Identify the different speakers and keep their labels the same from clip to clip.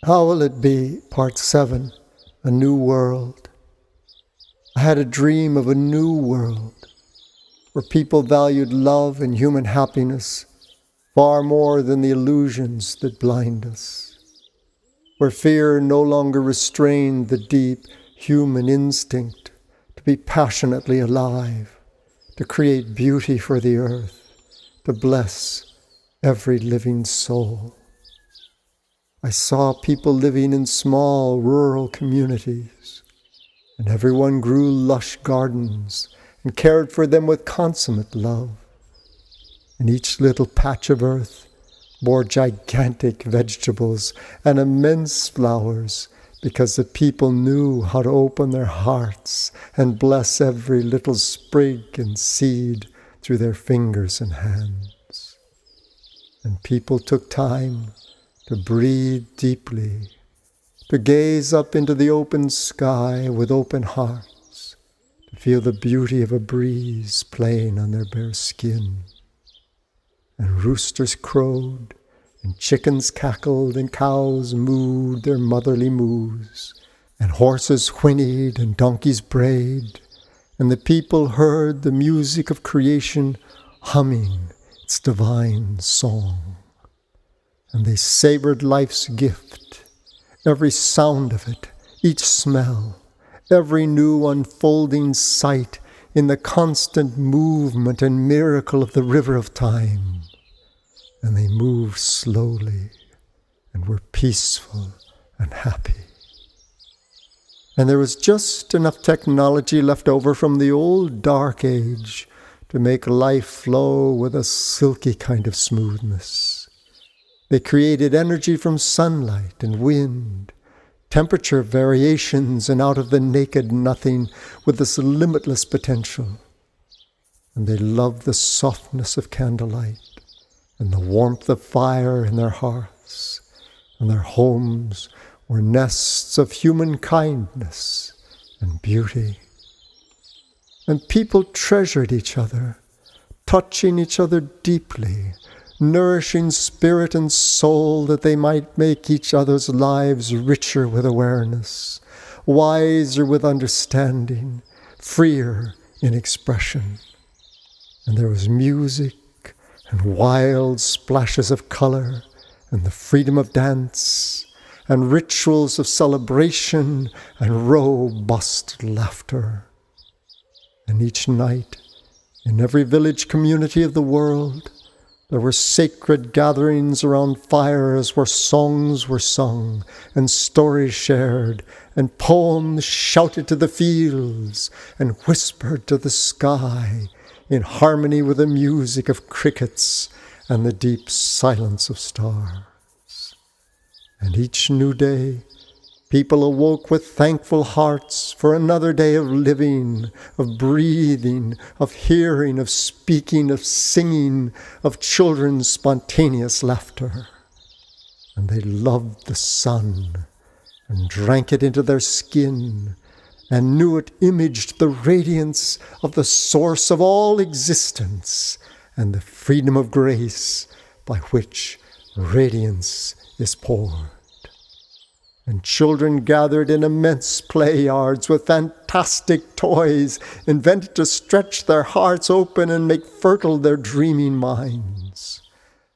Speaker 1: How will it be? Part 7, A New World. I had a dream of a new world where people valued love and human happiness far more than the illusions that blind us, where fear no longer restrained the deep human instinct to be passionately alive, to create beauty for the earth, to bless every living soul. I saw people living in small rural communities, and everyone grew lush gardens and cared for them with consummate love. And each little patch of earth bore gigantic vegetables and immense flowers because the people knew how to open their hearts and bless every little sprig and seed through their fingers and hands. And people took time to breathe deeply, to gaze up into the open sky with open hearts, to feel the beauty of a breeze playing on their bare skin. And roosters crowed, and chickens cackled, and cows mooed their motherly moos, and horses whinnied, and donkeys brayed, and the people heard the music of creation humming its divine song. And they savored life's gift, every sound of it, each smell, every new unfolding sight in the constant movement and miracle of the river of time. And they moved slowly and were peaceful and happy. And there was just enough technology left over from the old dark age to make life flow with a silky kind of smoothness. They created energy from sunlight and wind, temperature variations, and out of the naked nothing with this limitless potential. And they loved the softness of candlelight and the warmth of fire in their hearths, and their homes were nests of human kindness and beauty. And people treasured each other, touching each other deeply, nourishing spirit and soul that they might make each other's lives richer with awareness, wiser with understanding, freer in expression. And there was music and wild splashes of color and the freedom of dance and rituals of celebration and robust laughter. And each night, in every village community of the world, there were sacred gatherings around fires where songs were sung and stories shared and poems shouted to the fields and whispered to the sky in harmony with the music of crickets and the deep silence of stars. And each new day, people awoke with thankful hearts for another day of living, of breathing, of hearing, of speaking, of singing, of children's spontaneous laughter. And they loved the sun and drank it into their skin and knew it imaged the radiance of the source of all existence and the freedom of grace by which radiance is poured. And children gathered in immense play yards with fantastic toys invented to stretch their hearts open and make fertile their dreaming minds.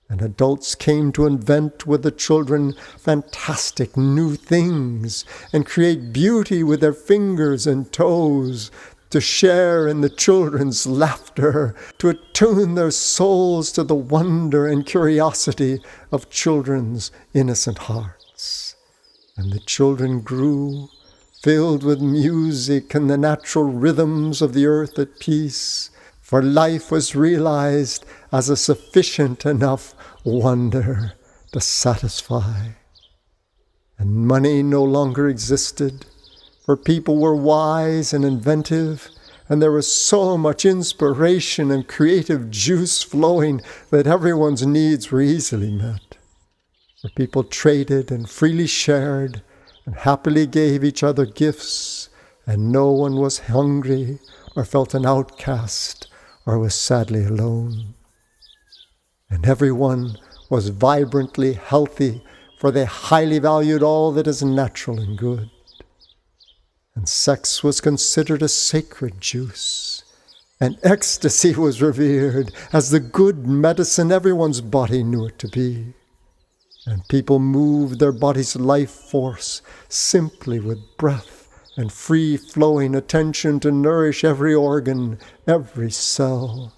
Speaker 1: And adults came to invent with the children fantastic new things and create beauty with their fingers and toes, to share in the children's laughter, to attune their souls to the wonder and curiosity of children's innocent hearts. And the children grew, filled with music and the natural rhythms of the earth at peace, for life was realized as a sufficient enough wonder to satisfy. And money no longer existed, for people were wise and inventive, and there was so much inspiration and creative juice flowing that everyone's needs were easily met. For people traded and freely shared and happily gave each other gifts, and no one was hungry or felt an outcast or was sadly alone. And everyone was vibrantly healthy, for they highly valued all that is natural and good. And sex was considered a sacred juice, and ecstasy was revered as the good medicine everyone's body knew it to be. And people moved their body's life force simply with breath and free-flowing attention to nourish every organ, every cell.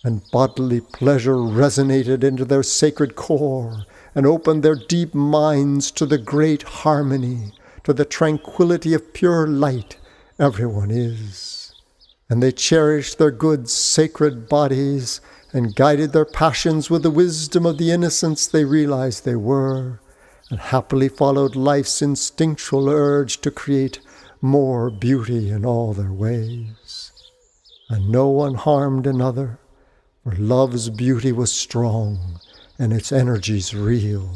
Speaker 1: And bodily pleasure resonated into their sacred core and opened their deep minds to the great harmony, to the tranquility of pure light everyone is. And they cherished their good sacred bodies and guided their passions with the wisdom of the innocence they realized they were, and happily followed life's instinctual urge to create more beauty in all their ways. And no one harmed another, for love's beauty was strong and its energies real.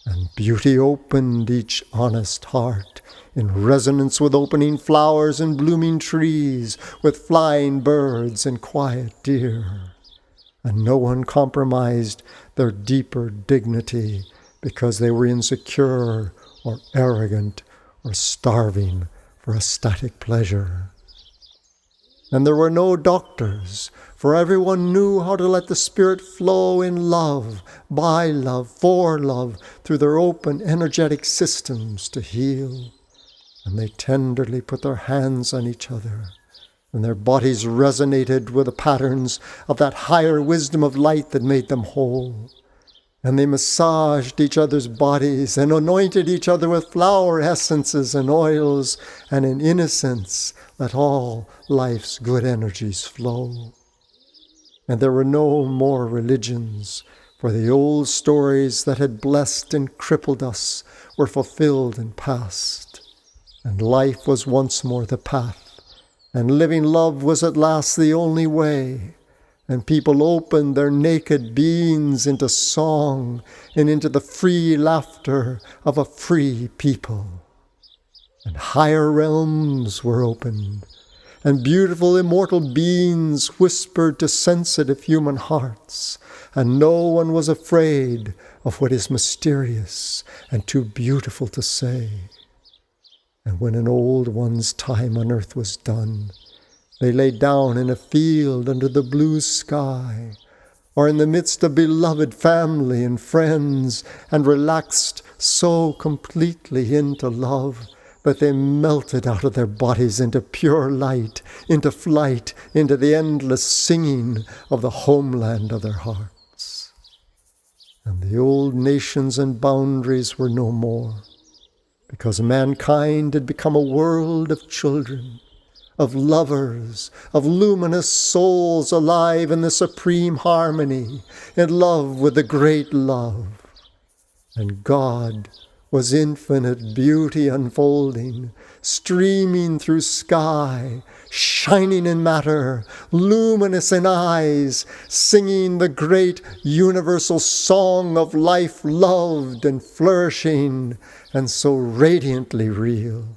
Speaker 1: And beauty opened each honest heart in resonance with opening flowers and blooming trees, with flying birds and quiet deer. And no one compromised their deeper dignity because they were insecure or arrogant or starving for ecstatic pleasure. And there were no doctors, for everyone knew how to let the Spirit flow in love, by love, for love, through their open, energetic systems to heal. And they tenderly put their hands on each other, and their bodies resonated with the patterns of that higher wisdom of light that made them whole. And they massaged each other's bodies and anointed each other with flower essences and oils, and in innocence let all life's good energies flow. And there were no more religions, for the old stories that had blessed and crippled us were fulfilled and past. And life was once more the path, and living love was at last the only way. And people opened their naked beings into song and into the free laughter of a free people. And higher realms were opened, and beautiful immortal beings whispered to sensitive human hearts, and no one was afraid of what is mysterious and too beautiful to say. And when an old one's time on earth was done, they lay down in a field under the blue sky, or in the midst of beloved family and friends, and relaxed so completely into love that they melted out of their bodies into pure light, into flight, into the endless singing of the homeland of their hearts. And the old nations and boundaries were no more, because mankind had become a world of children, of lovers, of luminous souls alive in the supreme harmony, in love with the great love. And God was infinite beauty unfolding, streaming through sky, shining in matter, luminous in eyes, singing the great universal song of life loved and flourishing and so radiantly real.